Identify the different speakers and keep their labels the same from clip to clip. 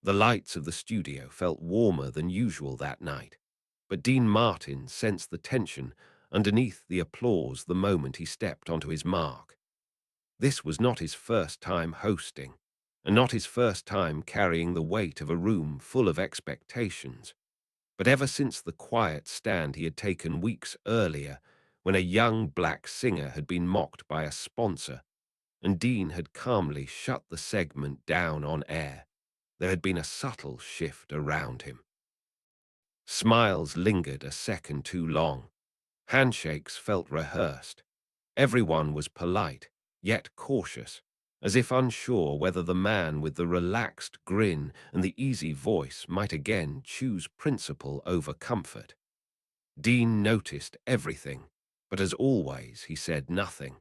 Speaker 1: The lights of the studio felt warmer than usual that night, but Dean Martin sensed the tension underneath the applause the moment he stepped onto his mark. This was not his first time hosting, and not his first time carrying the weight of a room full of expectations. But ever since the quiet stand he had taken weeks earlier, when a young black singer had been mocked by a sponsor, and Dean had calmly shut the segment down on air, there had been a subtle shift around him. Smiles lingered a second too long. Handshakes felt rehearsed. Everyone was polite, yet cautious, as if unsure whether the man with the relaxed grin and the easy voice might again choose principle over comfort. Dean noticed everything, but as always he said nothing.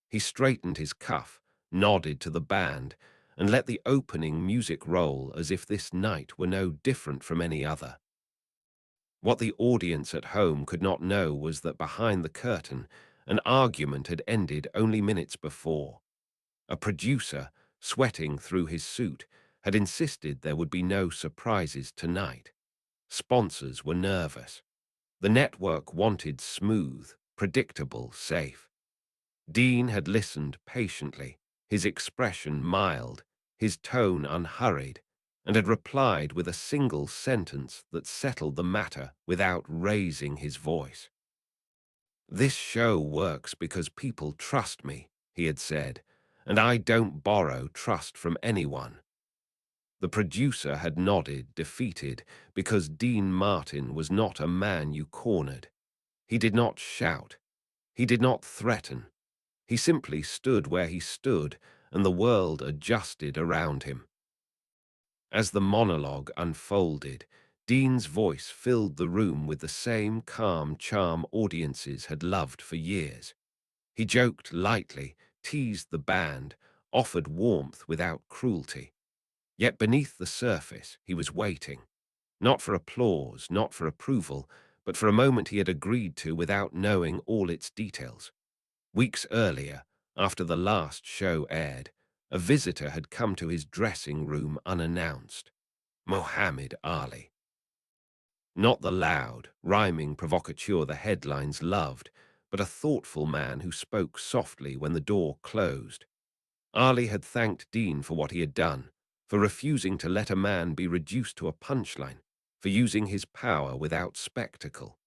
Speaker 1: He straightened his cuff, nodded to the band, and let the opening music roll as if this night were no different from any other. What the audience at home could not know was that behind the curtain, an argument had ended only minutes before. A producer, sweating through his suit, had insisted there would be no surprises tonight. Sponsors were nervous. The network wanted smooth, predictable, safe. Dean had listened patiently, his expression mild, his tone unhurried, and had replied with a single sentence that settled the matter without raising his voice. "This show works because people trust me," he had said, "and I don't borrow trust from anyone." The producer had nodded, defeated, because Dean Martin was not a man you cornered. He did not shout. He did not threaten. He simply stood where he stood, and the world adjusted around him. As the monologue unfolded, Dean's voice filled the room with the same calm charm audiences had loved for years. He joked lightly, teased the band, offered warmth without cruelty. Yet beneath the surface, he was waiting. Not for applause, not for approval, but for a moment he had agreed to without knowing all its details. Weeks earlier, after the last show aired, a visitor had come to his dressing room unannounced. Mohammed Ali. Not the loud, rhyming provocateur the headlines loved, but a thoughtful man who spoke softly when the door closed. Ali had thanked Dean for what he had done, for refusing to let a man be reduced to a punchline, for using his power without spectacle.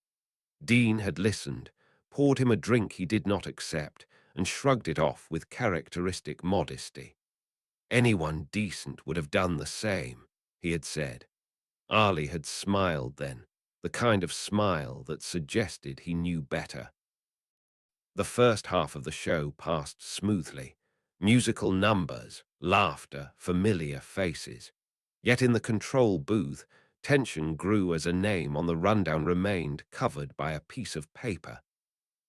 Speaker 1: Dean had listened, poured him a drink he did not accept, and shrugged it off with characteristic modesty. Anyone decent would have done the same, he had said. Ali had smiled then, the kind of smile that suggested he knew better. The first half of the show passed smoothly. Musical numbers, laughter, familiar faces. Yet in the control booth, tension grew as a name on the rundown remained covered by a piece of paper.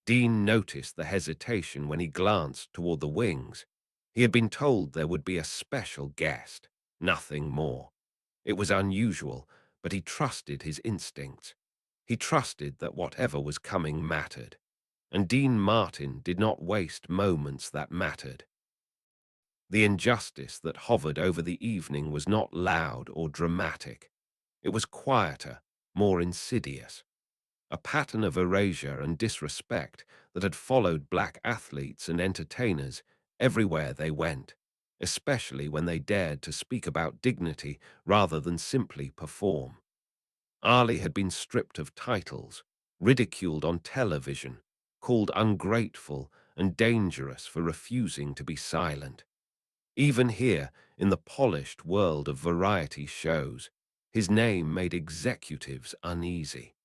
Speaker 1: Dean noticed the hesitation when he glanced toward the wings. He had been told there would be a special guest, nothing more. It was unusual, but he trusted his instincts. He trusted that whatever was coming mattered. And Dean Martin did not waste moments that mattered. The injustice that hovered over the evening was not loud or dramatic. It was quieter, more insidious. A pattern of erasure and disrespect that had followed black athletes and entertainers everywhere they went, especially when they dared to speak about dignity rather than simply perform. Ali had been stripped of titles, ridiculed on television, called ungrateful and dangerous for refusing to be silent. Even here, in the polished world of variety shows, his name made executives uneasy.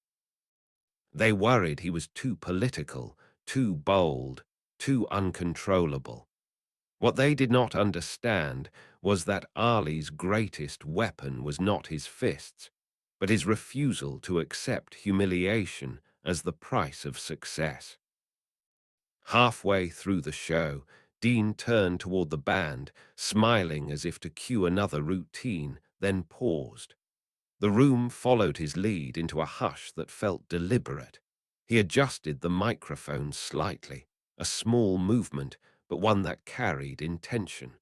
Speaker 1: They worried he was too political, too bold, too uncontrollable. What they did not understand was that Ali's greatest weapon was not his fists, but his refusal to accept humiliation as the price of success. Halfway through the show, Dean turned toward the band, smiling as if to cue another routine, then paused. The room followed his lead into a hush that felt deliberate. He adjusted the microphone slightly, a small movement, but one that carried intention.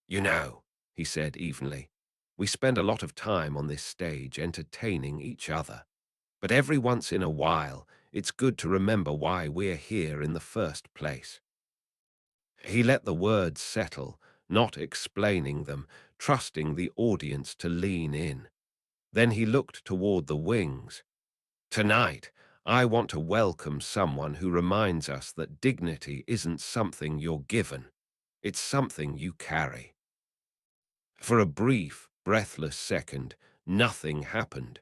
Speaker 1: "You know," he said evenly, We spend a lot of time on this stage entertaining each other, but every once in a while, it's good to remember why we're here in the first place. He let the words settle, not explaining them, trusting the audience to lean in. Then he looked toward the wings. Tonight, I want to welcome someone who reminds us that dignity isn't something you're given. It's something you carry. For a brief, breathless second, nothing happened.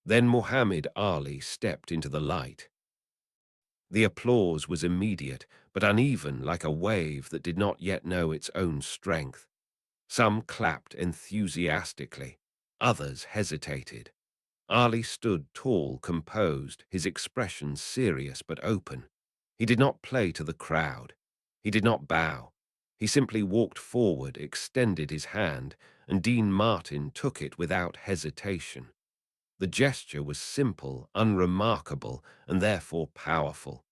Speaker 1: Then Muhammad Ali stepped into the light. The applause was immediate, but uneven like a wave that did not yet know its own strength. Some clapped enthusiastically. Others hesitated. Ali stood tall, composed, his expression serious but open. He did not play to the crowd. He did not bow. He simply walked forward, extended his hand, and Dean Martin took it without hesitation. The gesture was simple, unremarkable, and therefore powerful.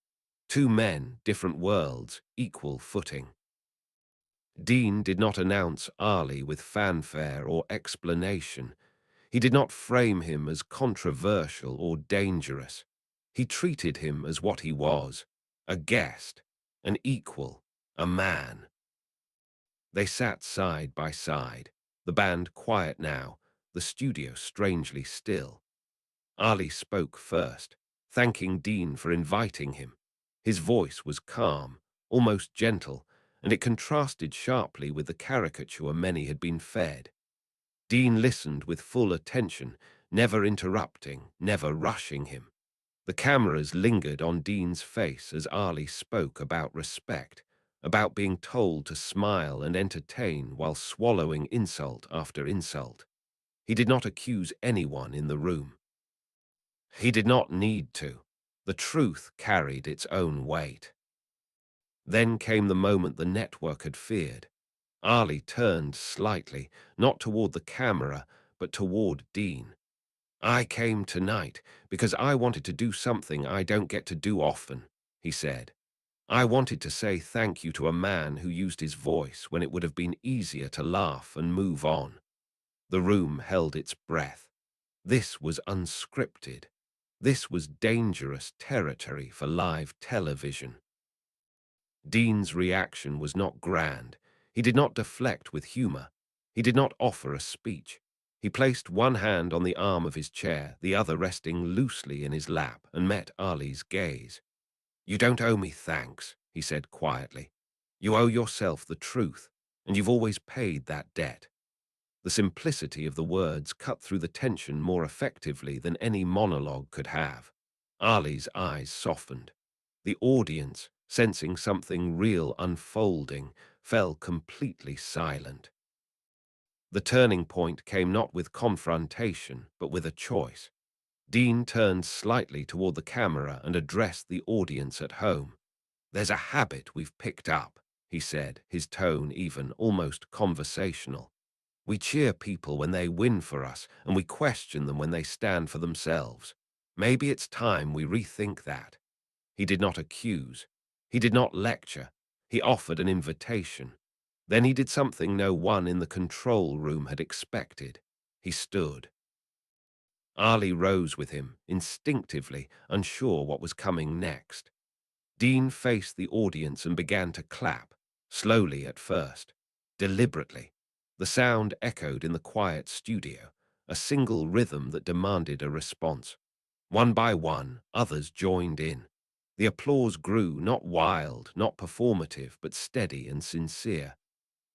Speaker 1: Two men, different worlds, equal footing. Dean did not announce Ali with fanfare or explanation. He did not frame him as controversial or dangerous. He treated him as what he was, a guest, an equal, a man. They sat side by side, the band quiet now, the studio strangely still. Ali spoke first, thanking Dean for inviting him. His voice was calm, almost gentle, and it contrasted sharply with the caricature many had been fed. Dean listened with full attention, never interrupting, never rushing him. The cameras lingered on Dean's face as Ali spoke about respect, about being told to smile and entertain while swallowing insult after insult. He did not accuse anyone in the room. He did not need to. The truth carried its own weight. Then came the moment the network had feared. Ali turned slightly, not toward the camera, but toward Dean. I came tonight because I wanted to do something I don't get to do often, he said. I wanted to say thank you to a man who used his voice when it would have been easier to laugh and move on. The room held its breath. This was unscripted. This was dangerous territory for live television. Dean's reaction was not grand. He did not deflect with humor. He did not offer a speech. He placed one hand on the arm of his chair, the other resting loosely in his lap, and met Ali's gaze. You don't owe me thanks, he said quietly. You owe yourself the truth, and you've always paid that debt. The simplicity of the words cut through the tension more effectively than any monologue could have. Ali's eyes softened. The audience, sensing something real unfolding, fell completely silent. The turning point came not with confrontation, but with a choice. Dean turned slightly toward the camera and addressed the audience at home. There's a habit we've picked up, he said, his tone even, almost conversational. We cheer people when they win for us, and we question them when they stand for themselves. Maybe it's time we rethink that. He did not accuse. He did not lecture. He offered an invitation. Then he did something no one in the control room had expected. He stood. Ali rose with him, instinctively, unsure what was coming next. Dean faced the audience and began to clap, slowly at first, deliberately. The sound echoed in the quiet studio, a single rhythm that demanded a response. One by one, others joined in. The applause grew, not wild, not performative, but steady and sincere.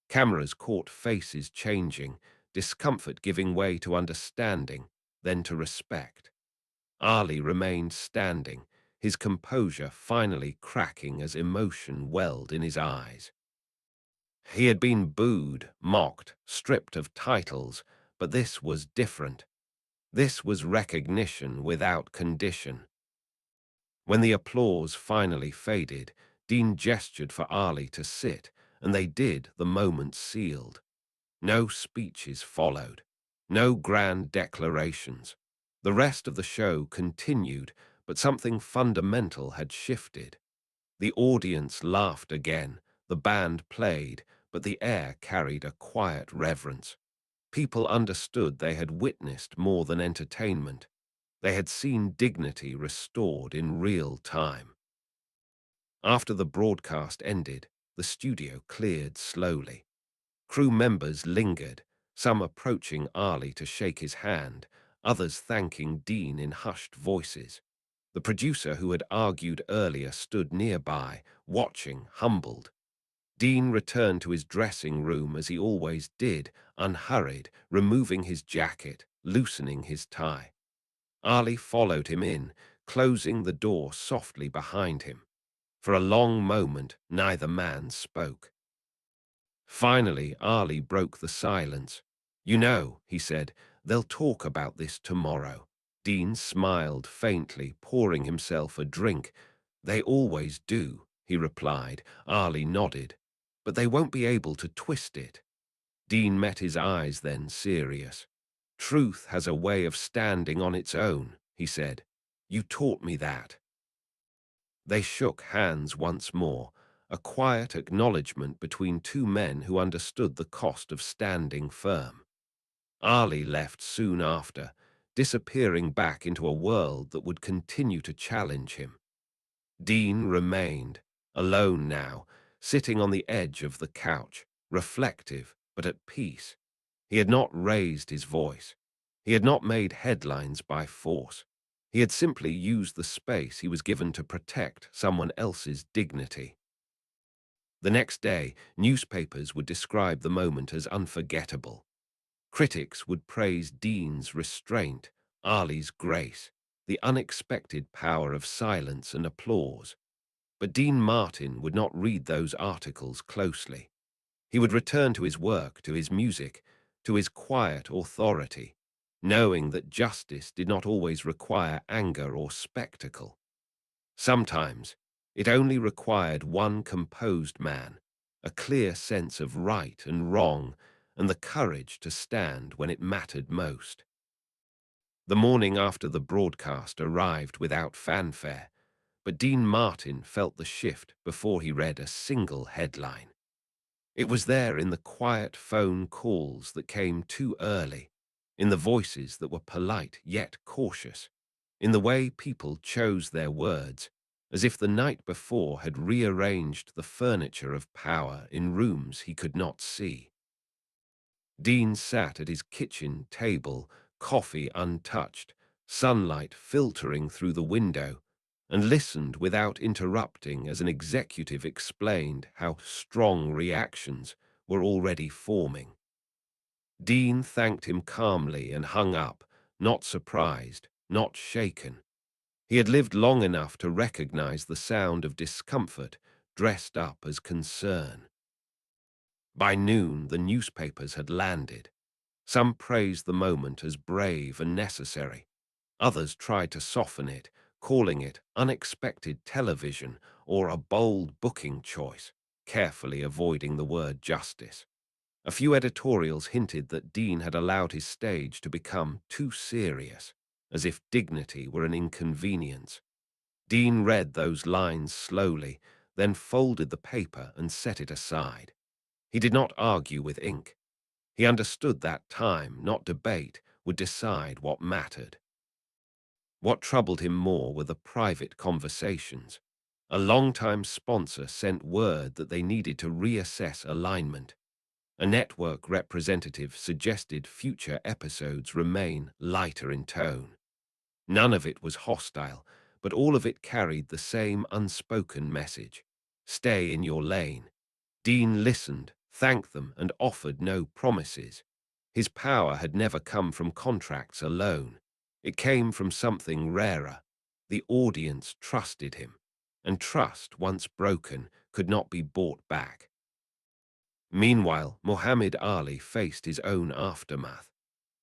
Speaker 1: Cameras caught faces changing, discomfort giving way to understanding, then to respect. Ali remained standing, his composure finally cracking as emotion welled in his eyes. He had been booed, mocked, stripped of titles, but this was different. This was recognition without condition. When the applause finally faded, Dean gestured for Ali to sit, and they did, the moment sealed. No speeches followed. No grand declarations. The rest of the show continued, but something fundamental had shifted. The audience laughed again, the band played, but the air carried a quiet reverence. People understood they had witnessed more than entertainment. They had seen dignity restored in real time. After the broadcast ended, the studio cleared slowly. Crew members lingered, some approaching Ali to shake his hand, others thanking Dean in hushed voices. The producer who had argued earlier stood nearby, watching, humbled. Dean returned to his dressing room as he always did, unhurried, removing his jacket, loosening his tie. Ali followed him in, closing the door softly behind him. For a long moment, neither man spoke. Finally, Ali broke the silence. "You know," he said, "they'll talk about this tomorrow." Dean smiled faintly, pouring himself a drink. "They always do," he replied. Ali nodded. "But they won't be able to twist it." Dean met his eyes then, serious. "Truth has a way of standing on its own," he said. "You taught me that." They shook hands once more, a quiet acknowledgement between two men who understood the cost of standing firm. Ali left soon after, disappearing back into a world that would continue to challenge him. Dean remained, alone now, sitting on the edge of the couch, reflective but at peace. He had not raised his voice. He had not made headlines by force. He had simply used the space he was given to protect someone else's dignity. The next day, newspapers would describe the moment as unforgettable. Critics would praise Dean's restraint, Ali's grace, the unexpected power of silence and applause. But Dean Martin would not read those articles closely. He would return to his work, to his music, to his quiet authority, knowing that justice did not always require anger or spectacle. Sometimes it only required one composed man, a clear sense of right and wrong, and the courage to stand when it mattered most. The morning after the broadcast arrived without fanfare, but Dean Martin felt the shift before he read a single headline. It was there in the quiet phone calls that came too early, in the voices that were polite yet cautious, in the way people chose their words, as if the night before had rearranged the furniture of power in rooms he could not see. Dean sat at his kitchen table, coffee untouched, sunlight filtering through the window, and listened without interrupting as an executive explained how strong reactions were already forming. Dean thanked him calmly and hung up, not surprised, not shaken. He had lived long enough to recognize the sound of discomfort dressed up as concern. By noon, the newspapers had landed. Some praised the moment as brave and necessary. Others tried to soften it, calling it unexpected television or a bold booking choice, carefully avoiding the word justice. A few editorials hinted that Dean had allowed his stage to become too serious, as if dignity were an inconvenience. Dean read those lines slowly, then folded the paper and set it aside. He did not argue with ink. He understood that time, not debate, would decide what mattered. What troubled him more were the private conversations. A longtime sponsor sent word that they needed to reassess alignment. A network representative suggested future episodes remain lighter in tone. None of it was hostile, but all of it carried the same unspoken message. Stay in your lane. Dean listened, thanked them, and offered no promises. His power had never come from contracts alone. It came from something rarer. The audience trusted him, and trust, once broken, could not be bought back. Meanwhile, Muhammad Ali faced his own aftermath.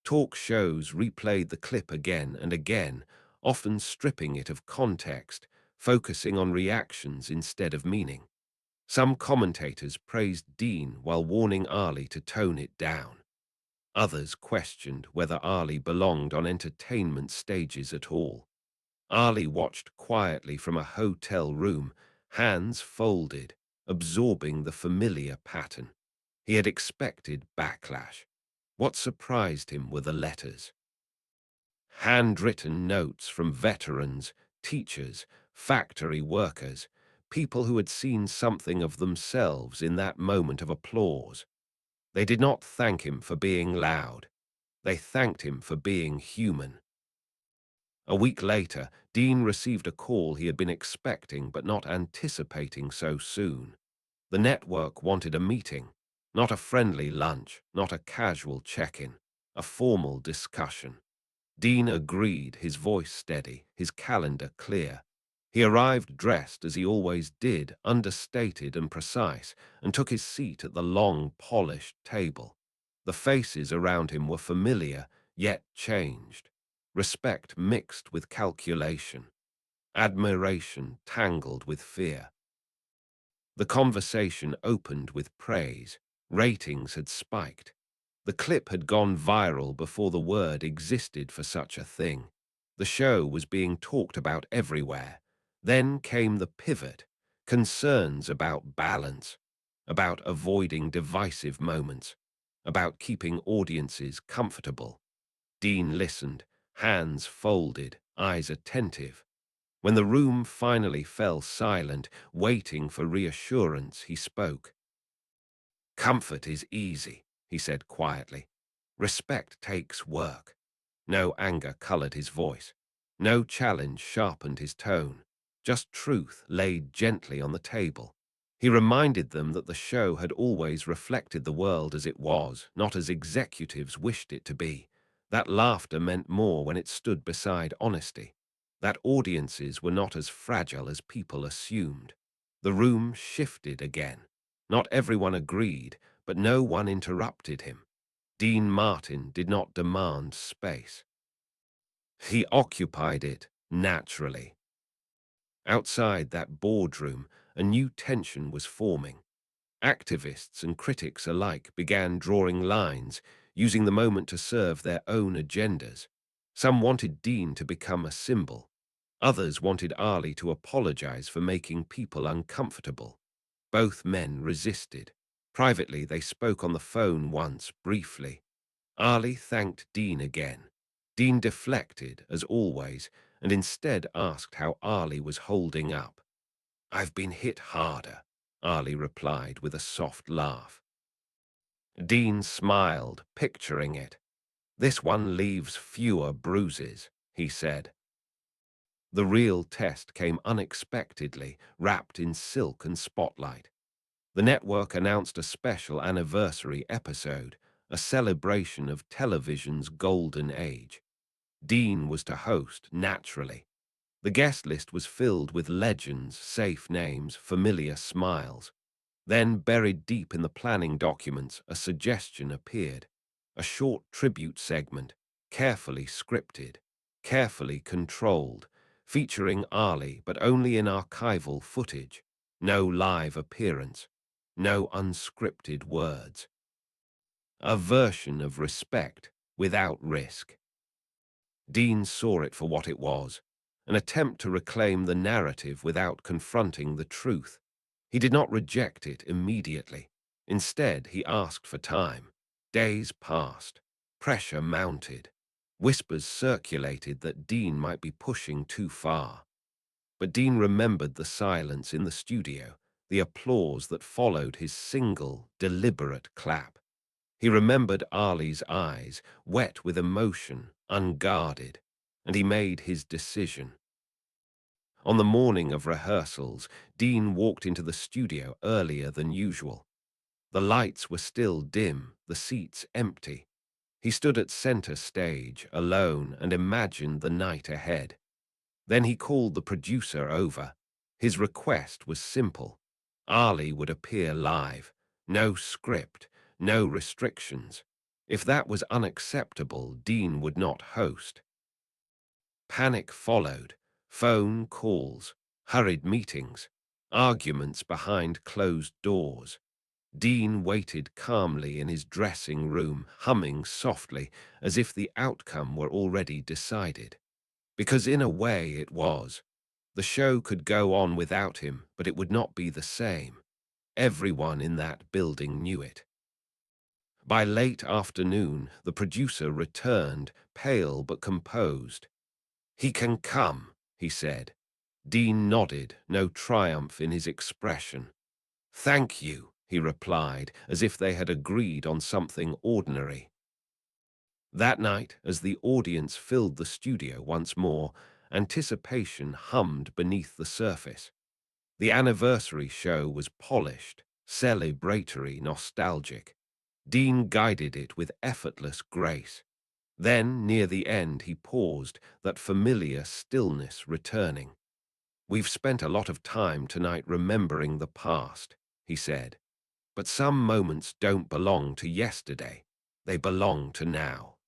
Speaker 1: Talk shows replayed the clip again and again, often stripping it of context, focusing on reactions instead of meaning. Some commentators praised Dean while warning Ali to tone it down. Others questioned whether Ali belonged on entertainment stages at all. Ali watched quietly from a hotel room, hands folded, absorbing the familiar pattern. He had expected backlash. What surprised him were the letters. Handwritten notes from veterans, teachers, factory workers, people who had seen something of themselves in that moment of applause. They did not thank him for being loud. They thanked him for being human. A week later, Dean received a call he had been expecting but not anticipating so soon. The network wanted a meeting, not a friendly lunch, not a casual check-in, a formal discussion. Dean agreed, his voice steady, his calendar clear. He arrived dressed as he always did, understated and precise, and took his seat at the long, polished table. The faces around him were familiar, yet changed. Respect mixed with calculation. Admiration tangled with fear. The conversation opened with praise. Ratings had spiked. The clip had gone viral before the word existed for such a thing. The show was being talked about everywhere. Then came the pivot, concerns about balance, about avoiding divisive moments, about keeping audiences comfortable. Dean listened, hands folded, eyes attentive. When the room finally fell silent, waiting for reassurance, he spoke. "Comfort is easy," he said quietly. "Respect takes work." No anger colored his voice. No challenge sharpened his tone. Just truth laid gently on the table. He reminded them that the show had always reflected the world as it was, not as executives wished it to be. That laughter meant more when it stood beside honesty. That audiences were not as fragile as people assumed. The room shifted again. Not everyone agreed, but no one interrupted him. Dean Martin did not demand space. He occupied it naturally. Outside that boardroom, a new tension was forming. Activists and critics alike began drawing lines, using the moment to serve their own agendas. Some wanted Dean to become a symbol. Others wanted Ali to apologize for making people uncomfortable. Both men resisted. Privately, they spoke on the phone once, briefly. Ali thanked Dean again. Dean deflected, as always, and instead asked how Ali was holding up. "I've been hit harder," Ali replied with a soft laugh. Dean smiled, picturing it. "This one leaves fewer bruises," he said. The real test came unexpectedly, wrapped in silk and spotlight. The network announced a special anniversary episode, a celebration of television's golden age. Dean was to host, naturally. The guest list was filled with legends, safe names, familiar smiles. Then, buried deep in the planning documents, a suggestion appeared. A short tribute segment, carefully scripted, carefully controlled, featuring Ali, but only in archival footage. No live appearance, no unscripted words. A version of respect without risk. Dean saw it for what it was, an attempt to reclaim the narrative without confronting the truth. He did not reject it immediately. Instead, he asked for time. Days passed. Pressure mounted. Whispers circulated that Dean might be pushing too far. But Dean remembered the silence in the studio, the applause that followed his single, deliberate clap. He remembered Ali's eyes, wet with emotion, unguarded, and he made his decision. On the morning of rehearsals, Dean walked into the studio earlier than usual. The lights were still dim, the seats empty. He stood at center stage, alone, and imagined the night ahead. Then he called the producer over. His request was simple. Ali would appear live. No script, no restrictions. If that was unacceptable, Dean would not host. Panic followed. Phone calls, hurried meetings, arguments behind closed doors. Dean waited calmly in his dressing room, humming softly, as if the outcome were already decided. Because in a way it was. The show could go on without him, but it would not be the same. Everyone in that building knew it. By late afternoon, the producer returned, pale but composed. "He can come," he said. Dean nodded, no triumph in his expression. "Thank you," he replied, as if they had agreed on something ordinary. That night, as the audience filled the studio once more, anticipation hummed beneath the surface. The anniversary show was polished, celebratory, nostalgic. Dean guided it with effortless grace. Then, near the end, he paused, that familiar stillness returning. "We've spent a lot of time tonight remembering the past," he said. "But some moments don't belong to yesterday. They belong to now."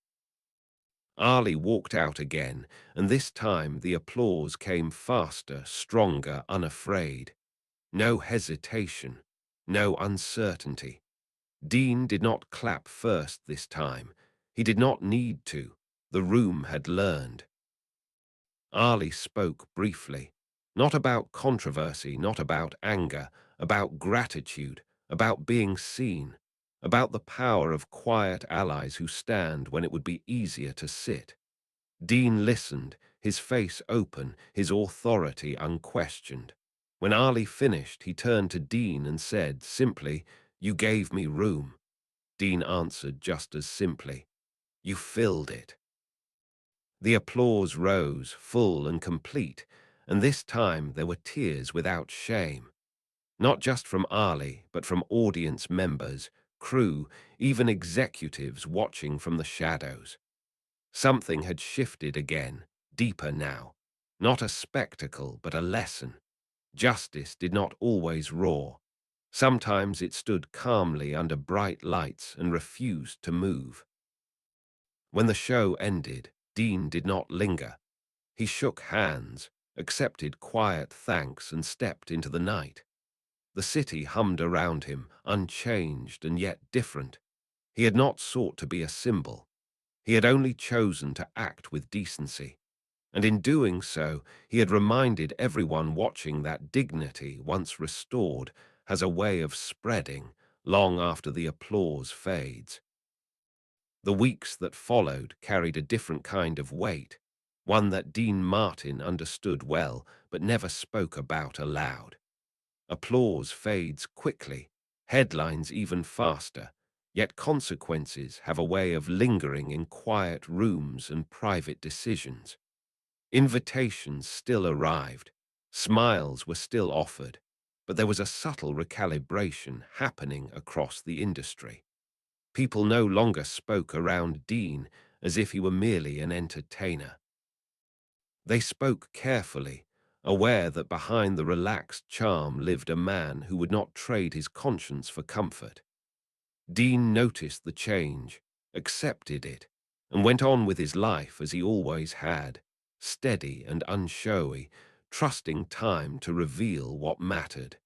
Speaker 1: Ali walked out again, and this time the applause came faster, stronger, unafraid. No hesitation, no uncertainty. Dean did not clap first this time. He did not need to. The room had learned. Ali spoke briefly, not about controversy, not about anger, about gratitude, about being seen, about the power of quiet allies who stand when it would be easier to sit. Dean listened, his face open, his authority unquestioned. When Ali finished, he turned to Dean and said simply, "You gave me room." Dean answered just as simply, "You filled it." The applause rose, full and complete, and this time there were tears without shame. Not just from Ali, but from audience members, crew, even executives watching from the shadows. Something had shifted again, deeper now. Not a spectacle, but a lesson. Justice did not always roar. Sometimes it stood calmly under bright lights and refused to move. When the show ended, Dean did not linger. He shook hands, accepted quiet thanks, and stepped into the night. The city hummed around him, unchanged and yet different. He had not sought to be a symbol. He had only chosen to act with decency. And in doing so, he had reminded everyone watching that dignity, once restored, has a way of spreading long after the applause fades. The weeks that followed carried a different kind of weight, one that Dean Martin understood well but never spoke about aloud. Applause fades quickly, headlines even faster, yet consequences have a way of lingering in quiet rooms and private decisions. Invitations still arrived, smiles were still offered, but there was a subtle recalibration happening across the industry. People no longer spoke around Dean as if he were merely an entertainer. They spoke carefully, aware that behind the relaxed charm lived a man who would not trade his conscience for comfort. Dean noticed the change, accepted it, and went on with his life as he always had, steady and unshowy, trusting time to reveal what mattered.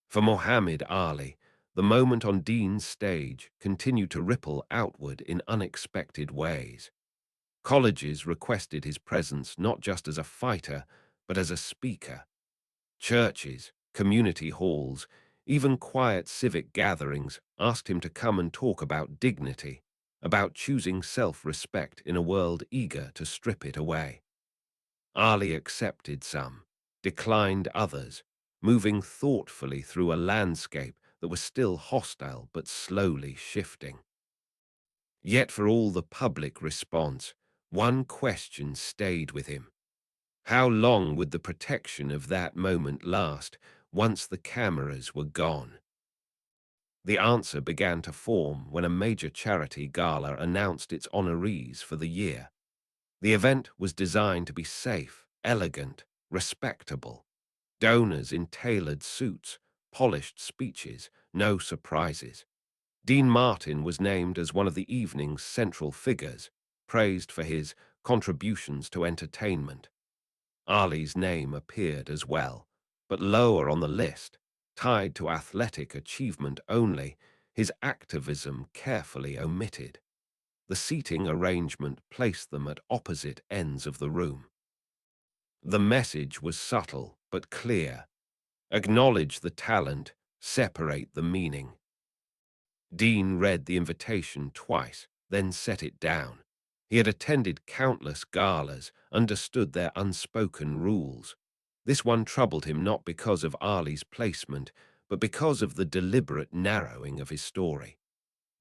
Speaker 1: For Mohammed Ali, the moment on Dean's stage continued to ripple outward in unexpected ways. Colleges requested his presence not just as a fighter, but as a speaker. Churches, community halls, even quiet civic gatherings asked him to come and talk about dignity, about choosing self-respect in a world eager to strip it away. Ali accepted some, declined others, moving thoughtfully through a landscape that was still hostile but slowly shifting. Yet for all the public response, one question stayed with him. How long would the protection of that moment last once the cameras were gone? The answer began to form when a major charity gala announced its honorees for the year. The event was designed to be safe, elegant, respectable. Donors in tailored suits, polished speeches, no surprises. Dean Martin was named as one of the evening's central figures, praised for his contributions to entertainment. Ali's name appeared as well, but lower on the list, tied to athletic achievement only, his activism carefully omitted. The seating arrangement placed them at opposite ends of the room. The message was subtle but clear. Acknowledge the talent, separate the meaning. Dean read the invitation twice, then set it down. He had attended countless galas, understood their unspoken rules. This one troubled him not because of Ali's placement, but because of the deliberate narrowing of his story.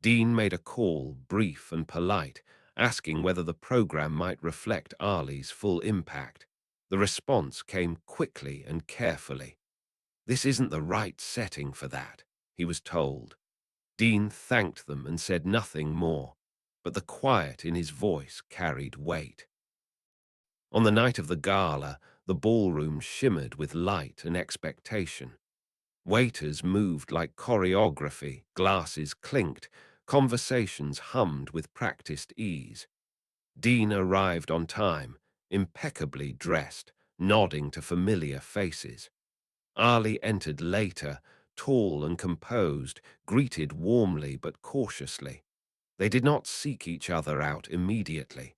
Speaker 1: Dean made a call, brief and polite, asking whether the program might reflect Ali's full impact. The response came quickly and carefully. "This isn't the right setting for that," he was told. Dean thanked them and said nothing more, but the quiet in his voice carried weight. On the night of the gala, the ballroom shimmered with light and expectation. Waiters moved like choreography, glasses clinked, conversations hummed with practiced ease. Dean arrived on time, impeccably dressed, nodding to familiar faces. Ali entered later, tall and composed, greeted warmly but cautiously. They did not seek each other out immediately.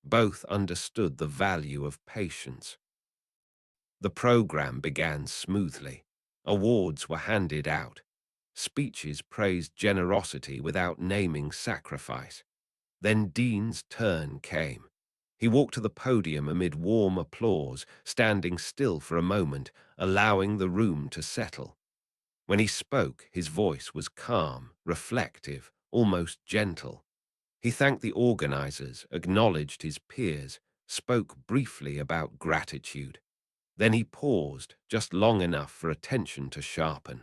Speaker 1: Both understood the value of patience. The program began smoothly. Awards were handed out. Speeches praised generosity without naming sacrifice. Then Dean's turn came. He walked to the podium amid warm applause, standing still for a moment, allowing the room to settle. When he spoke, his voice was calm, reflective, almost gentle. He thanked the organizers, acknowledged his peers, spoke briefly about gratitude. Then he paused, just long enough for attention to sharpen.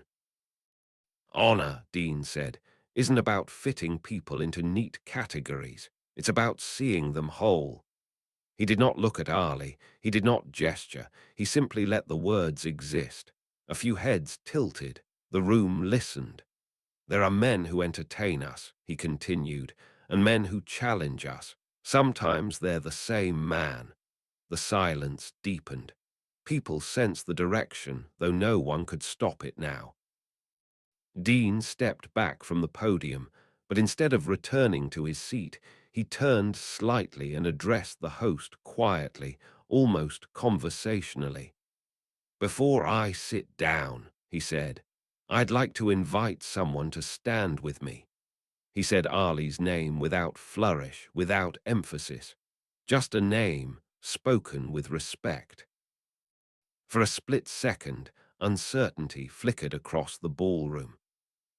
Speaker 1: "Honor," Dean said, "isn't about fitting people into neat categories. It's about seeing them whole." He did not look at Ali. He did not gesture. He simply let the words exist. A few heads tilted. The room listened. "There are men who entertain us," he continued, "and men who challenge us. Sometimes they're the same man." The silence deepened. People sensed the direction, though no one could stop it now. Dean stepped back from the podium, but instead of returning to his seat, he turned slightly and addressed the host quietly, almost conversationally. "Before I sit down," he said, "I'd like to invite someone to stand with me." He said Ali's name without flourish, without emphasis. Just a name, spoken with respect. For a split second, uncertainty flickered across the ballroom.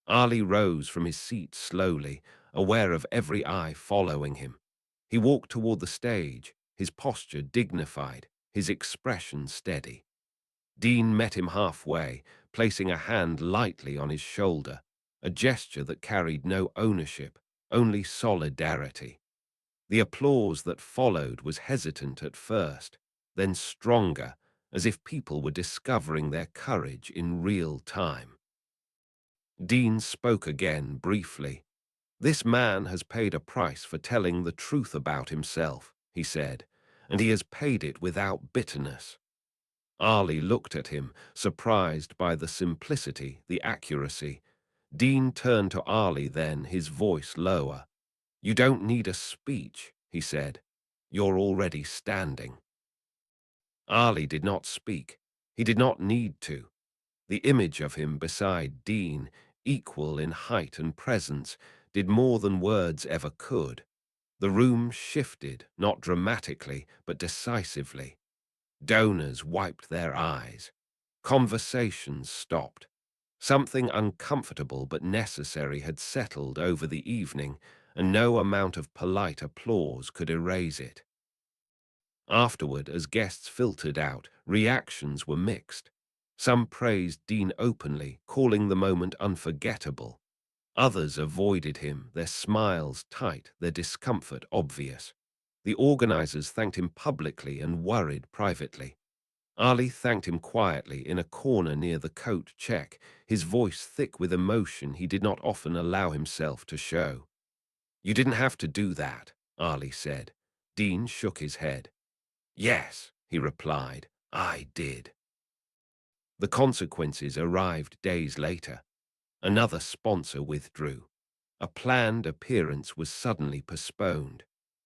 Speaker 1: Ali rose from his seat slowly, aware of every eye following him. He walked toward the stage, his posture dignified, his expression steady. Dean met him halfway, placing a hand lightly on his shoulder, a gesture that carried no ownership, only solidarity. The applause that followed was hesitant at first, then stronger, as if people were discovering their courage in real time. Dean spoke again briefly. "This man has paid a price for telling the truth about himself," he said, "and he has paid it without bitterness." Ali looked at him, surprised by the simplicity, the accuracy. Dean turned to Ali then, his voice lower. "You don't need a speech," he said. "You're already standing." Ali did not speak. He did not need to. The image of him beside Dean, equal in height and presence, did more than words ever could. The room shifted, not dramatically, but decisively. Donors wiped their eyes. Conversations stopped. Something uncomfortable but necessary had settled over the evening, and no amount of polite applause could erase it. Afterward, as guests filtered out, reactions were mixed. Some praised Dean openly, calling the moment unforgettable. Others avoided him, their smiles tight, their discomfort obvious. The organizers thanked him publicly and worried privately. Ali thanked him quietly in a corner near the coat check, his voice thick with emotion he did not often allow himself to show. "You didn't have to do that," Ali said. Dean shook his head. "Yes," he replied, "I did." The consequences arrived days later. Another sponsor withdrew. A planned appearance was suddenly postponed.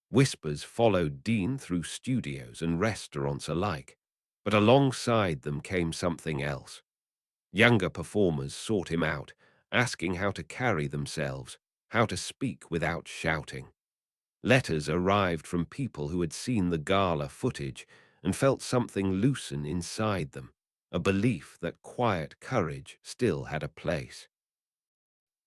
Speaker 1: Whispers followed Dean through studios and restaurants alike, but alongside them came something else. Younger performers sought him out, asking how to carry themselves, how to speak without shouting. Letters arrived from people who had seen the gala footage and felt something loosen inside them, a belief that quiet courage still had a place.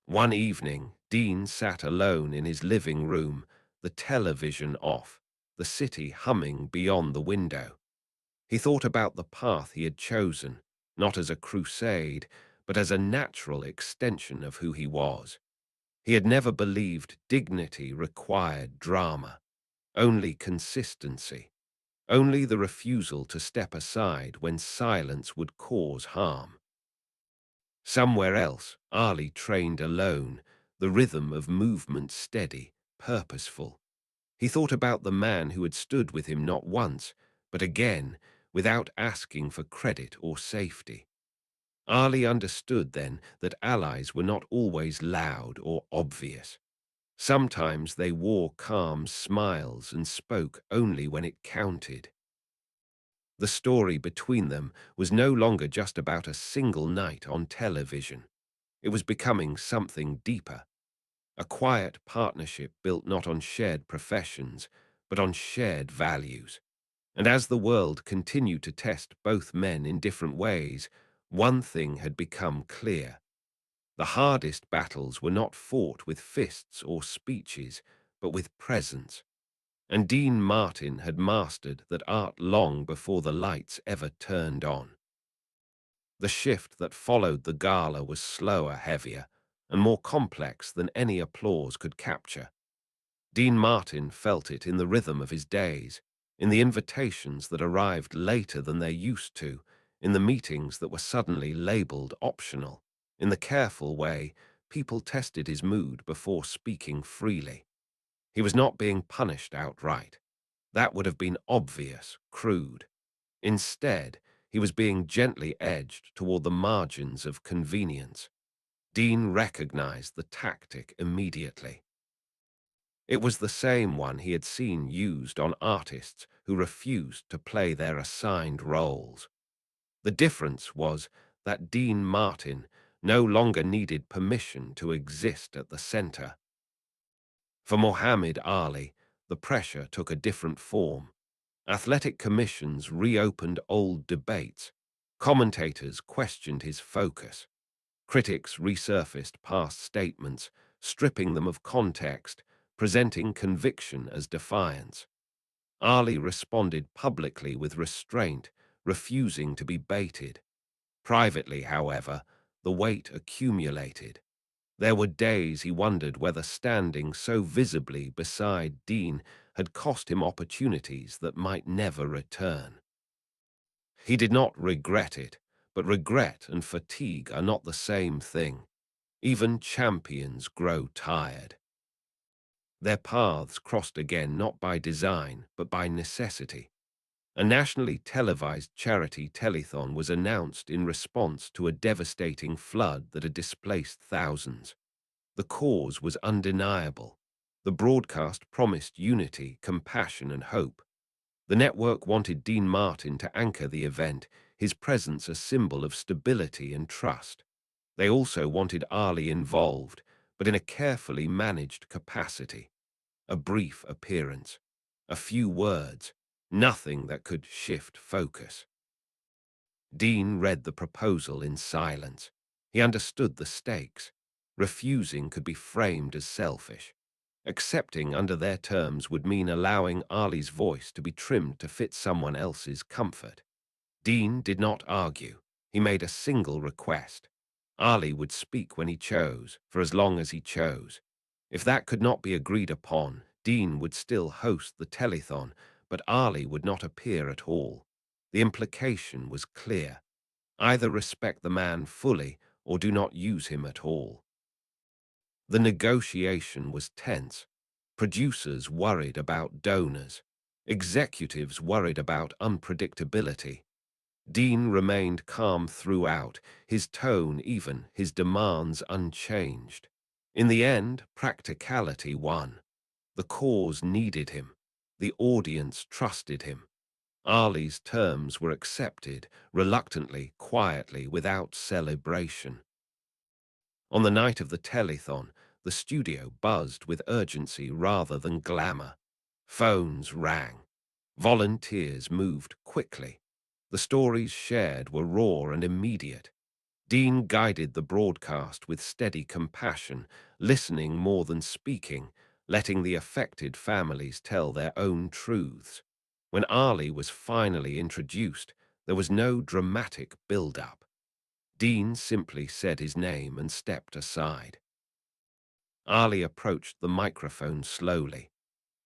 Speaker 1: One evening, Dean sat alone in his living room, the television off, the city humming beyond the window. He thought about the path he had chosen, not as a crusade, but as a natural extension of who he was. He had never believed dignity required drama, only consistency, only the refusal to step aside when silence would cause harm. Somewhere else, Ali trained alone, the rhythm of movement steady, purposeful. He thought about the man who had stood with him not once, but again, without asking for credit or safety. Ali understood then that allies were not always loud or obvious. Sometimes they wore calm smiles and spoke only when it counted. The story between them was no longer just about a single night on television. It was becoming something deeper, a quiet partnership built not on shared professions, but on shared values. And as the world continued to test both men in different ways, one thing had become clear. The hardest battles were not fought with fists or speeches, but with presence. And Dean Martin had mastered that art long before the lights ever turned on. The shift that followed the gala was slower, heavier, and more complex than any applause could capture. Dean Martin felt it in the rhythm of his days, in the invitations that arrived later than they used to, in the meetings that were suddenly labeled optional, in the careful way people tested his mood before speaking freely. He was not being punished outright. That would have been obvious, crude. Instead, he was being gently edged toward the margins of convenience. Dean recognized the tactic immediately. It was the same one he had seen used on artists who refused to play their assigned roles. The difference was that Dean Martin no longer needed permission to exist at the center. For Muhammad Ali, the pressure took a different form. Athletic commissions reopened old debates. Commentators questioned his focus. Critics resurfaced past statements, stripping them of context, presenting conviction as defiance. Ali responded publicly with restraint, refusing to be baited. Privately, however, the weight accumulated. There were days he wondered whether standing so visibly beside Dean had cost him opportunities that might never return. He did not regret it, but regret and fatigue are not the same thing. Even champions grow tired. Their paths crossed again not by design, but by necessity. A nationally televised charity telethon was announced in response to a devastating flood that had displaced thousands. The cause was undeniable. The broadcast promised unity, compassion, and hope. The network wanted Dean Martin to anchor the event, his presence a symbol of stability and trust. They also wanted Ali involved, but in a carefully managed capacity. A brief appearance, a few words, nothing that could shift focus. Dean read the proposal in silence. He understood the stakes. Refusing could be framed as selfish. Accepting under their terms would mean allowing Ali's voice to be trimmed to fit someone else's comfort. Dean did not argue. He made a single request. Ali would speak when he chose, for as long as he chose. If that could not be agreed upon, Dean would still host the telethon, but Ali would not appear at all. The implication was clear. Either respect the man fully or do not use him at all. The negotiation was tense. Producers worried about donors. Executives worried about unpredictability. Dean remained calm throughout, his tone even, his demands unchanged. In the end, practicality won. The cause needed him. The audience trusted him. Ali's terms were accepted, reluctantly, quietly, without celebration. On the night of the telethon, the studio buzzed with urgency rather than glamour. Phones rang. Volunteers moved quickly. The stories shared were raw and immediate. Dean guided the broadcast with steady compassion, listening more than speaking, letting the affected families tell their own truths. When Ali was finally introduced, there was no dramatic build-up. Dean simply said his name and stepped aside. Ali approached the microphone slowly.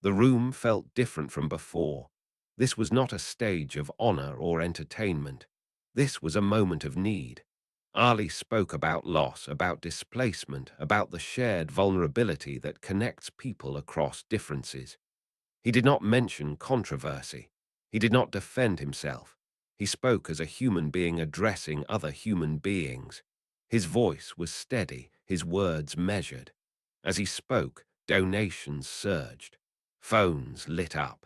Speaker 1: The room felt different from before. This was not a stage of honor or entertainment. This was a moment of need. Ali spoke about loss, about displacement, about the shared vulnerability that connects people across differences. He did not mention controversy. He did not defend himself. He spoke as a human being addressing other human beings. His voice was steady, his words measured. As he spoke, donations surged. Phones lit up.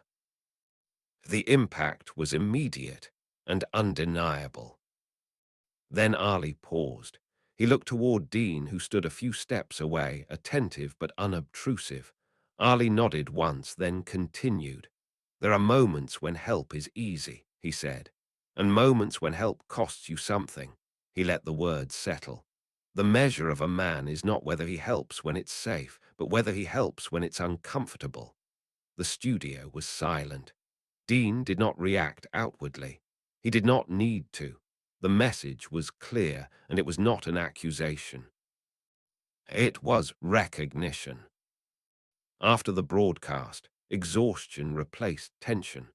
Speaker 1: The impact was immediate and undeniable. Then Ali paused. He looked toward Dean, who stood a few steps away, attentive but unobtrusive. Ali nodded once, then continued. "There are moments when help is easy," he said, "and moments when help costs you something." He let the words settle. The measure of a man is not whether he helps when it's safe, but whether he helps when it's uncomfortable. The studio was silent. Dean did not react outwardly. He did not need to. The message was clear, and it was not an accusation. It was recognition. After the broadcast, exhaustion replaced tension.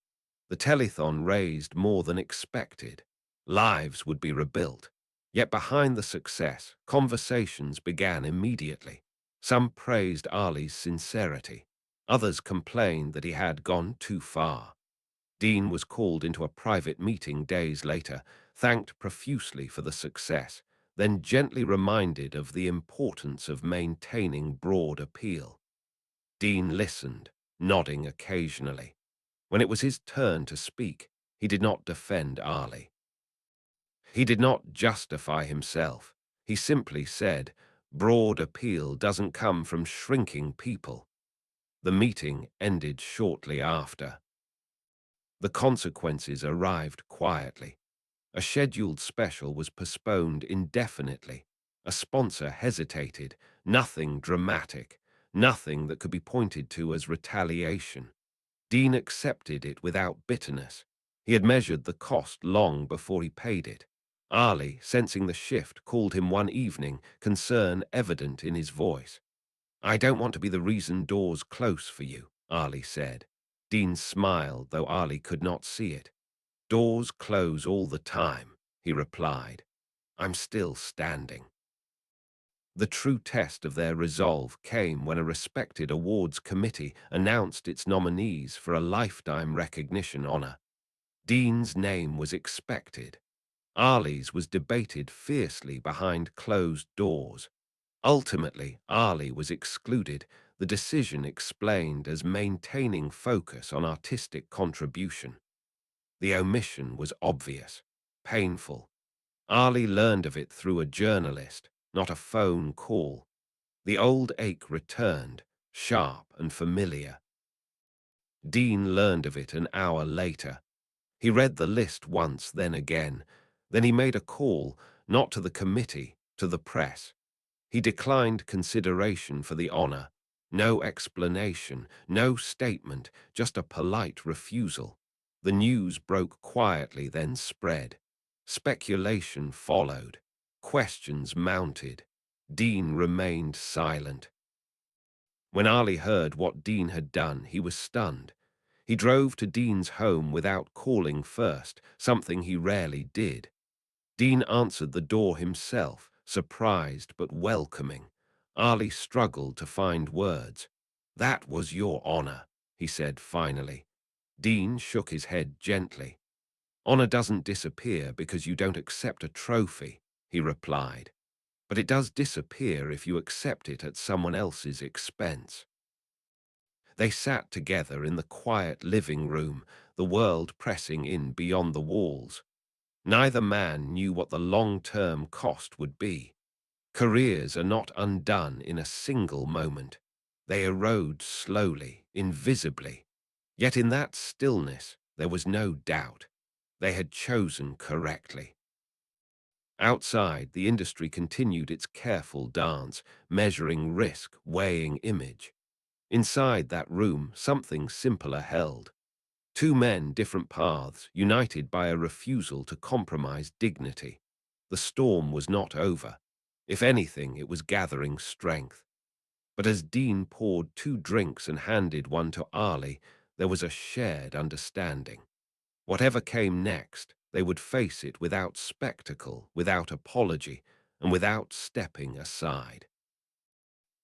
Speaker 1: The telethon raised more than expected. Lives would be rebuilt. Yet behind the success, conversations began immediately. Some praised Ali's sincerity. Others complained that he had gone too far. Dean was called into a private meeting days later, thanked profusely for the success, then gently reminded of the importance of maintaining broad appeal. Dean listened, nodding occasionally. When it was his turn to speak, he did not defend Ali. He did not justify himself. He simply said, "Broad appeal doesn't come from shrinking people." The meeting ended shortly after. The consequences arrived quietly. A scheduled special was postponed indefinitely. A sponsor hesitated. Nothing dramatic, nothing that could be pointed to as retaliation. Dean accepted it without bitterness. He had measured the cost long before he paid it. Ali, sensing the shift, called him one evening, concern evident in his voice. "I don't want to be the reason doors close for you," Ali said. Dean smiled, though Ali could not see it. "Doors close all the time," he replied. "I'm still standing." The true test of their resolve came when a respected awards committee announced its nominees for a lifetime recognition honor. Dean's name was expected. Ali's was debated fiercely behind closed doors. Ultimately, Ali was excluded, the decision explained as maintaining focus on artistic contribution. The omission was obvious, painful. Ali learned of it through a journalist, not a phone call. The old ache returned, sharp and familiar. Dean learned of it an hour later. He read the list once, then again. Then he made a call, not to the committee, to the press. He declined consideration for the honor. No explanation, no statement, just a polite refusal. The news broke quietly, then spread. Speculation followed. Questions mounted. Dean remained silent. When Ali heard what Dean had done, he was stunned. He drove to Dean's home without calling first, something he rarely did. Dean answered the door himself, surprised but welcoming. Ali struggled to find words. "That was your honor," he said finally. Dean shook his head gently. "Honor doesn't disappear because you don't accept a trophy," he replied. "But it does disappear if you accept it at someone else's expense." They sat together in the quiet living room, the world pressing in beyond the walls. Neither man knew what the long-term cost would be. Careers are not undone in a single moment. They erode slowly, invisibly. Yet in that stillness, there was no doubt. They had chosen correctly. Outside, the industry continued its careful dance, measuring risk, weighing image. Inside that room, something simpler held. Two men, different paths, united by a refusal to compromise dignity. The storm was not over. If anything, it was gathering strength. But as Dean poured two drinks and handed one to Ali, there was a shared understanding. Whatever came next, they would face it without spectacle, without apology, and without stepping aside.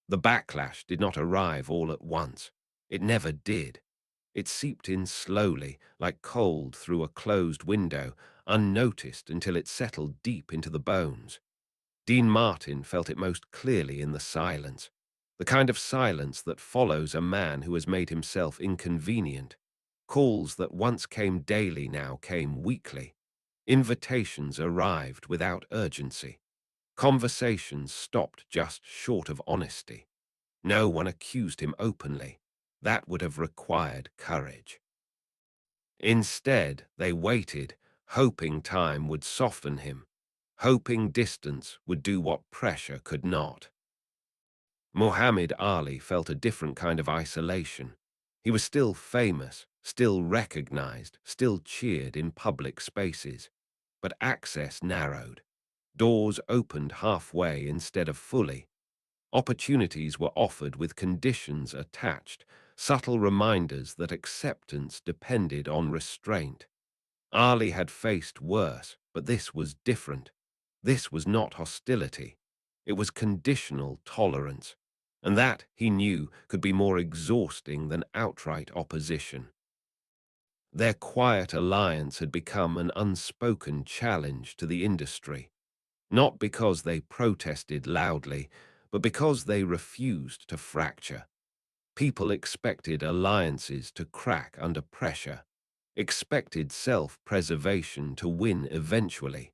Speaker 1: The backlash did not arrive all at once. It never did. It seeped in slowly, like cold through a closed window, unnoticed until it settled deep into the bones. Dean Martin felt it most clearly in the silence, the kind of silence that follows a man who has made himself inconvenient. Calls that once came daily now came weekly. Invitations arrived without urgency. Conversations stopped just short of honesty. No one accused him openly. That would have required courage. Instead, they waited, hoping time would soften him, hoping distance would do what pressure could not. Muhammad Ali felt a different kind of isolation. He was still famous, still recognized, still cheered in public spaces, but access narrowed. Doors opened halfway instead of fully. Opportunities were offered with conditions attached, subtle reminders that acceptance depended on restraint. Ali had faced worse, but this was different. This was not hostility. It was conditional tolerance, and that, he knew, could be more exhausting than outright opposition. Their quiet alliance had become an unspoken challenge to the industry, not because they protested loudly, but because they refused to fracture. People expected alliances to crack under pressure, expected self-preservation to win eventually.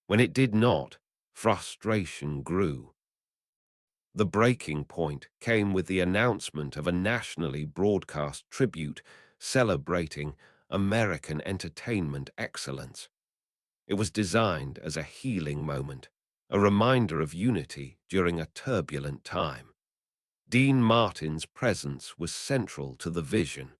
Speaker 1: When it did not, frustration grew. The breaking point came with the announcement of a nationally broadcast tribute celebrating American entertainment excellence. It was designed as a healing moment, a reminder of unity during a turbulent time. Dean Martin's presence was central to the vision.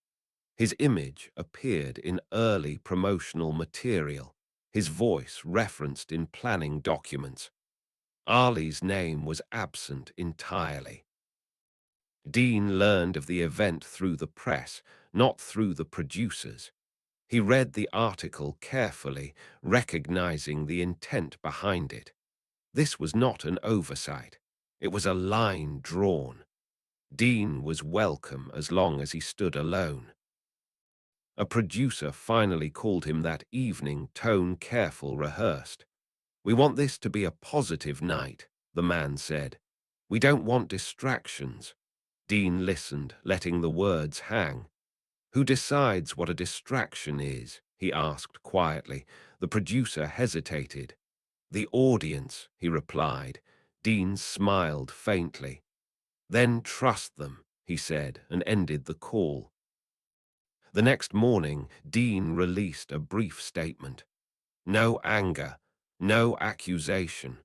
Speaker 1: His image appeared in early promotional material, his voice referenced in planning documents. Ali's name was absent entirely. Dean learned of the event through the press, not through the producers. He read the article carefully, recognizing the intent behind it. This was not an oversight. It was a line drawn. Dean was welcome as long as he stood alone. A producer finally called him that evening, tone careful, rehearsed. "We want this to be a positive night," the man said. "We don't want distractions." Dean listened, letting the words hang. "Who decides what a distraction is?" he asked quietly. The producer hesitated. "The audience," he replied. Dean smiled faintly. "Then trust them," he said, and ended the call. The next morning, Dean released a brief statement. No anger, no accusation.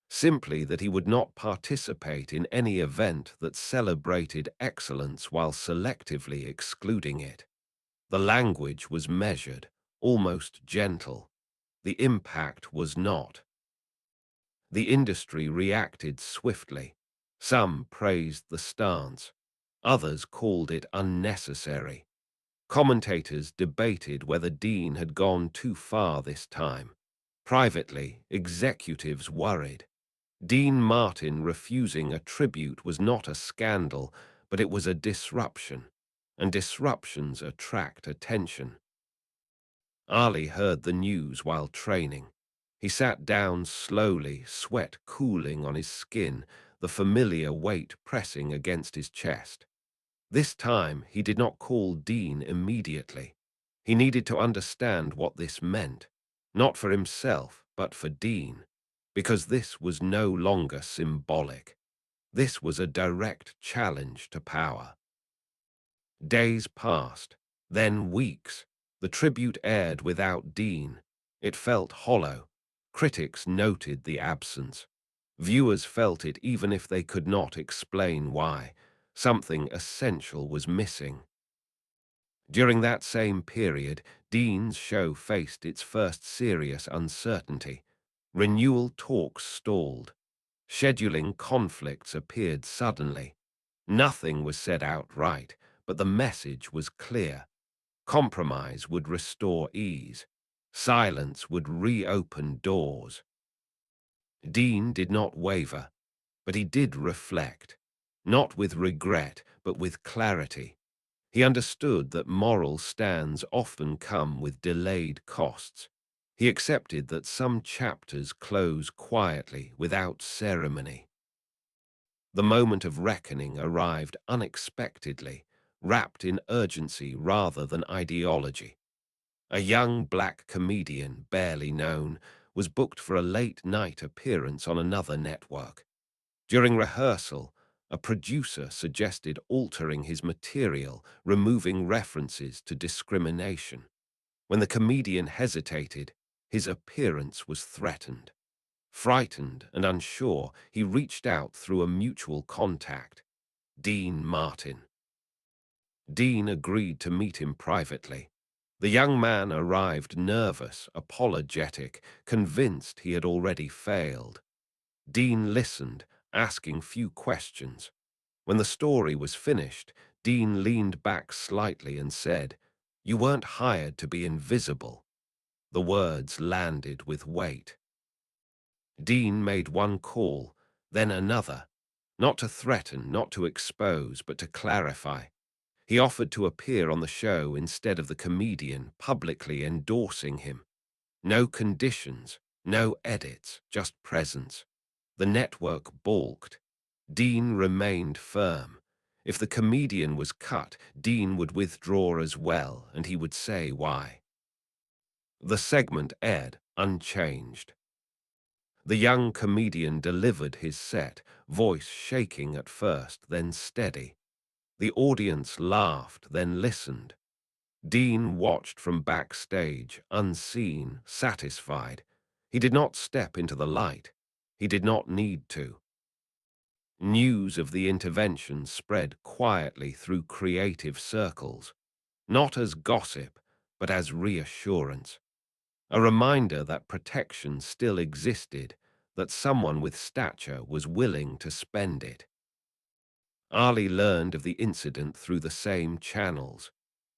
Speaker 1: Simply that he would not participate in any event that celebrated excellence while selectively excluding it. The language was measured, almost gentle. The impact was not. The industry reacted swiftly. Some praised the stance. Others called it unnecessary. Commentators debated whether Dean had gone too far this time. Privately, executives worried. Dean Martin refusing a tribute was not a scandal, but it was a disruption, and disruptions attract attention. Ali heard the news while training. He sat down slowly, sweat cooling on his skin, the familiar weight pressing against his chest. This time he did not call Dean immediately. He needed to understand what this meant, not for himself, but for Dean. because this was no longer symbolic. This was a direct challenge to power. Days passed, then weeks. The tribute aired without Dean. It felt hollow. Critics noted the absence. Viewers felt it even if they could not explain why. Something essential was missing. During that same period, Dean's show faced its first serious uncertainty. Renewal talks stalled. Scheduling conflicts appeared suddenly. Nothing was said outright, but the message was clear. Compromise would restore ease. Silence would reopen doors. Dean did not waver, but he did reflect. Not with regret, but with clarity. He understood that moral stands often come with delayed costs. He accepted that some chapters close quietly, without ceremony. The moment of reckoning arrived unexpectedly, wrapped in urgency rather than ideology. A young black comedian, barely known, was booked for a late-night appearance on another network. During rehearsal, a producer suggested altering his material, removing references to discrimination. When the comedian hesitated, his appearance was threatened. Frightened and unsure, he reached out through a mutual contact, Dean Martin. Dean agreed to meet him privately. The young man arrived nervous, apologetic, convinced he had already failed. Dean listened, asking few questions. When the story was finished, Dean leaned back slightly and said, "You weren't hired to be invisible." The words landed with weight. Dean made one call, then another, not to threaten, not to expose, but to clarify. He offered to appear on the show instead of the comedian, publicly endorsing him. No conditions, no edits, just presence. The network balked. Dean remained firm. If the comedian was cut, Dean would withdraw as well, and he would say why. The segment aired, unchanged. The young comedian delivered his set, voice shaking at first, then steady. The audience laughed, then listened. Dean watched from backstage, unseen, satisfied. He did not step into the light. He did not need to. News of the intervention spread quietly through creative circles, not as gossip, but as reassurance. A reminder that protection still existed, that someone with stature was willing to spend it. Ali learned of the incident through the same channels.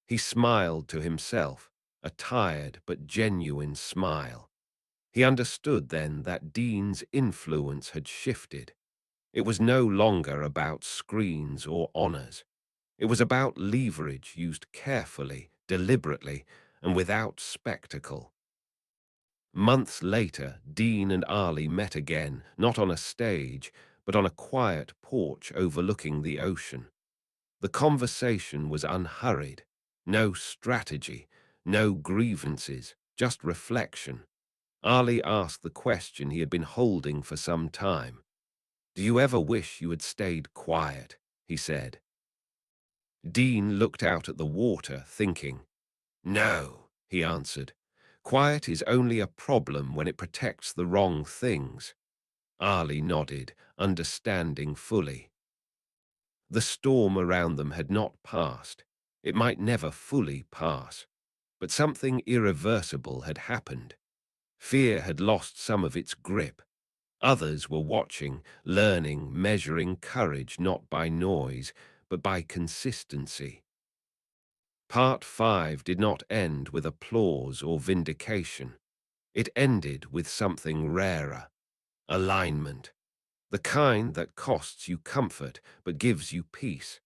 Speaker 1: He smiled to himself, a tired but genuine smile. He understood then that Dean's influence had shifted. It was no longer about screens or honors. It was about leverage used carefully, deliberately, and without spectacle. Months later, Dean and Ali met again, not on a stage, but on a quiet porch overlooking the ocean. The conversation was unhurried. No strategy, no grievances, just reflection. Ali asked the question he had been holding for some time. "Do you ever wish you had stayed quiet?" he said. Dean looked out at the water, thinking. "No," he answered. "Quiet is only a problem when it protects the wrong things." Ali nodded, understanding fully. The storm around them had not passed. It might never fully pass. But something irreversible had happened. Fear had lost some of its grip. Others were watching, learning, measuring courage not by noise, but by consistency. Part 5 did not end with applause or vindication. It ended with something rarer, alignment, the kind that costs you comfort but gives you peace.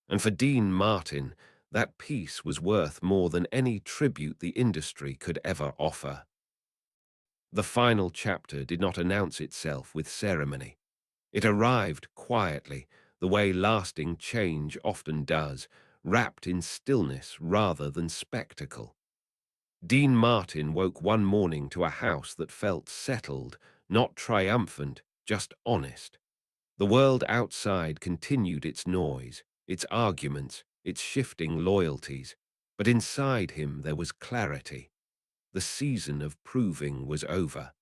Speaker 1: And for Dean Martin, that peace was worth more than any tribute the industry could ever offer. The final chapter did not announce itself with ceremony. It arrived quietly, the way lasting change often does, wrapped in stillness rather than spectacle. Dean Martin woke one morning to a house that felt settled, not triumphant, just honest. The world outside continued its noise, its arguments, its shifting loyalties, but inside him there was clarity. The season of proving was over.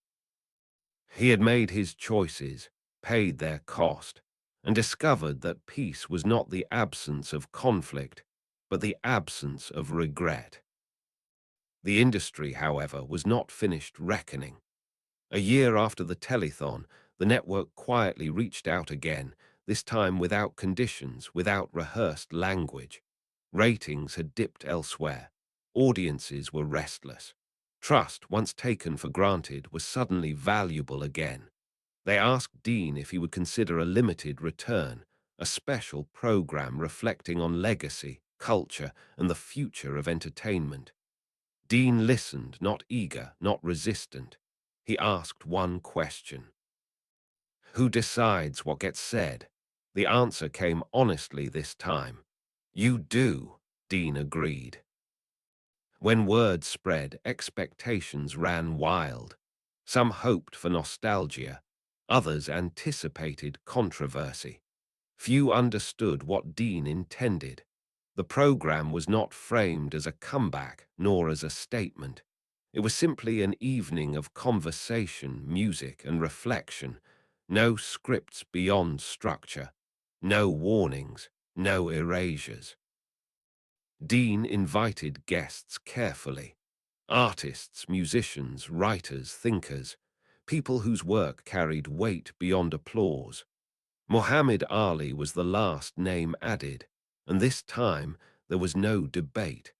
Speaker 1: He had made his choices, paid their cost, and discovered that peace was not the absence of conflict, but the absence of regret. The industry, however, was not finished reckoning. A year after the telethon, the network quietly reached out again, this time without conditions, without rehearsed language. Ratings had dipped elsewhere. Audiences were restless. Trust, once taken for granted, was suddenly valuable again. They asked Dean if he would consider a limited return, a special program reflecting on legacy, culture, and the future of entertainment. Dean listened, not eager, not resistant. He asked one question. Who decides what gets said? The answer came honestly this time. You do, Dean agreed. When word spread, expectations ran wild. Some hoped for nostalgia, others anticipated controversy. Few understood what Dean intended. The program was not framed as a comeback nor as a statement. It was simply an evening of conversation, music, and reflection. No scripts beyond structure. No warnings. No erasures. Dean invited guests carefully. Artists, musicians, writers, thinkers. People whose work carried weight beyond applause. Muhammad Ali was the last name added, and this time there was no debate.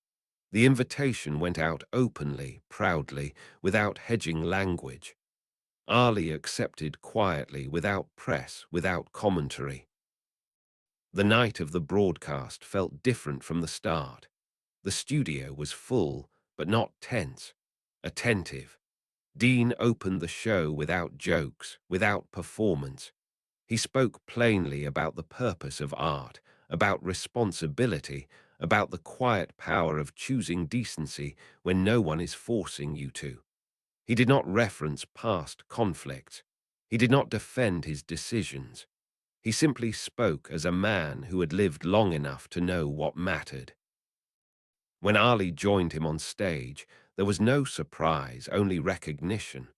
Speaker 1: The invitation went out openly, proudly, without hedging language. Ali accepted quietly, without press, without commentary. The night of the broadcast felt different from the start. The studio was full, but not tense, attentive. Dean opened the show without jokes, without performance. He spoke plainly about the purpose of art, about responsibility, about the quiet power of choosing decency when no one is forcing you to. He did not reference past conflicts. He did not defend his decisions. He simply spoke as a man who had lived long enough to know what mattered. When Ali joined him on stage, there was no surprise, only recognition.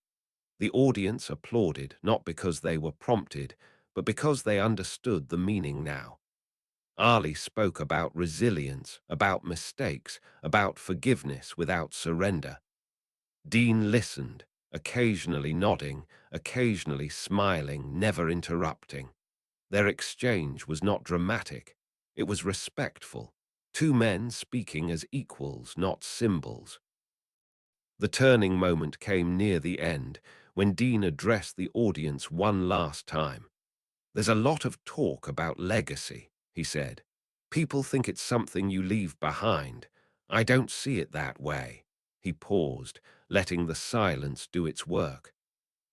Speaker 1: The audience applauded not because they were prompted, but because they understood the meaning now. Ali spoke about resilience, about mistakes, about forgiveness without surrender. Dean listened, occasionally nodding, occasionally smiling, never interrupting. Their exchange was not dramatic. It was respectful. Two men speaking as equals, not symbols. The turning moment came near the end, when Dean addressed the audience one last time. There's a lot of talk about legacy, he said. People think it's something you leave behind. I don't see it that way. He paused, letting the silence do its work.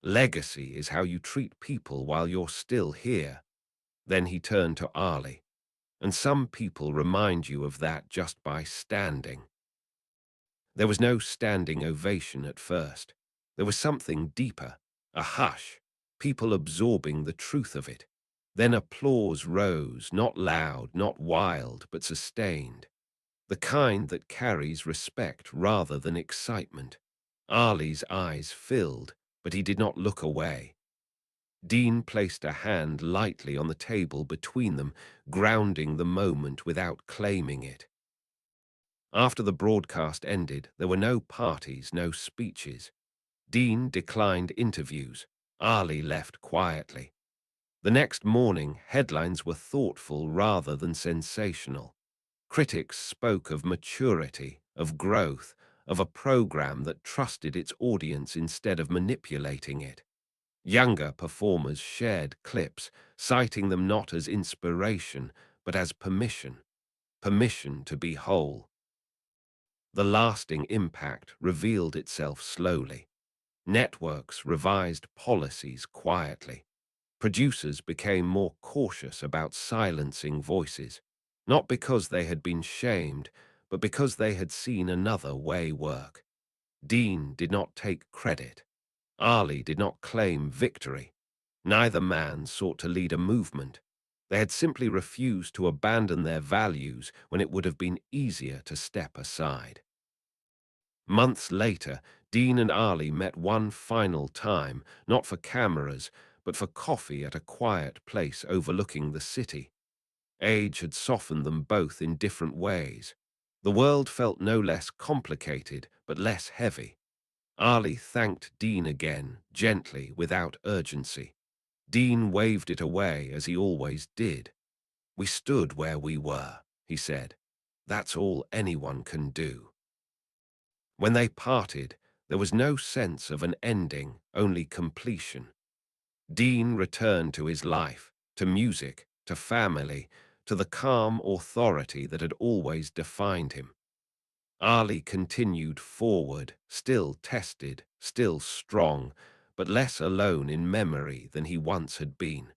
Speaker 1: Legacy is how you treat people while you're still here. Then he turned to Ali. And some people remind you of that just by standing. There was no standing ovation at first. There was something deeper, a hush, people absorbing the truth of it. Then applause rose, not loud, not wild, but sustained. The kind that carries respect rather than excitement. Ali's eyes filled, but he did not look away. Dean placed a hand lightly on the table between them, grounding the moment without claiming it. After the broadcast ended, there were no parties, no speeches. Dean declined interviews. Ali left quietly. The next morning, headlines were thoughtful rather than sensational. Critics spoke of maturity, of growth, of a program that trusted its audience instead of manipulating it. Younger performers shared clips, citing them not as inspiration, but as permission. Permission to be whole. The lasting impact revealed itself slowly. Networks revised policies quietly. Producers became more cautious about silencing voices, not because they had been shamed, but because they had seen another way work. Dean did not take credit. Ali did not claim victory. Neither man sought to lead a movement. They had simply refused to abandon their values when it would have been easier to step aside. Months later, Dean and Ali met one final time, not for cameras, but for coffee at a quiet place overlooking the city. Age had softened them both in different ways. The world felt no less complicated, but less heavy. Ali thanked Dean again, gently, without urgency. Dean waved it away as he always did. "We stood where we were," he said. "That's all anyone can do." When they parted, there was no sense of an ending, only completion. Dean returned to his life, to music, to family, to the calm authority that had always defined him. Ali continued forward, still tested, still strong, but less alone in memory than he once had been.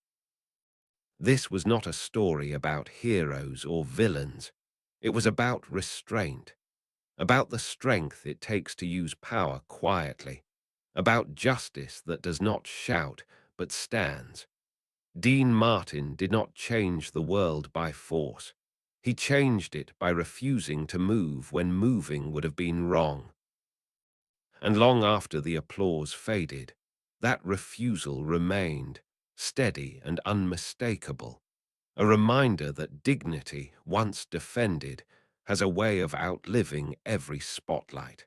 Speaker 1: This was not a story about heroes or villains. It was about restraint, about the strength it takes to use power quietly, about justice that does not shout but stands. Dean Martin did not change the world by force. He changed it by refusing to move when moving would have been wrong. And long after the applause faded, that refusal remained, steady and unmistakable, a reminder that dignity, once defended, has a way of outliving every spotlight.